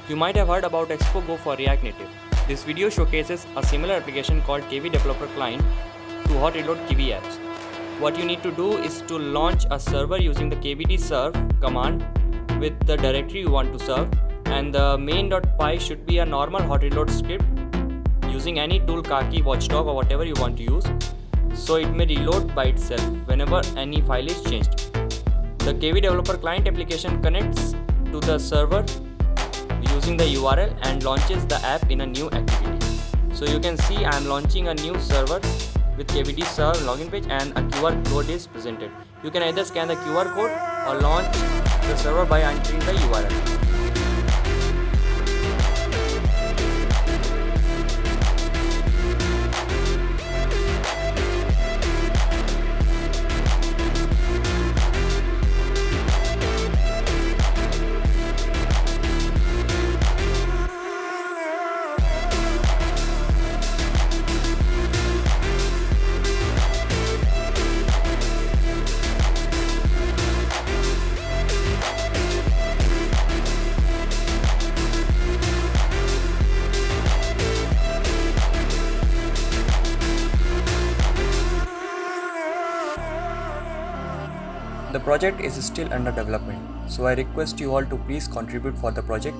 You might have heard about Expo Go for React Native. This video showcases a similar application called KvDeveloper Client to hot Reload Kivy apps. What you need to do is to launch a server using the kvdserve command with the directory you want to serve, and the main.py should be a normal hot reload script using any tool, Kaki, Watchdog or whatever you want to use, so it may reload by itself whenever any file is changed. The KvDeveloper Client application connects to the server using the URL and launches the app in a new activity. So you can see I am launching a new server with KvDeserve login page and a QR code is presented. You can either scan the QR code or launch the server by entering the URL. The project is still under development, so I request you all to please contribute for the project.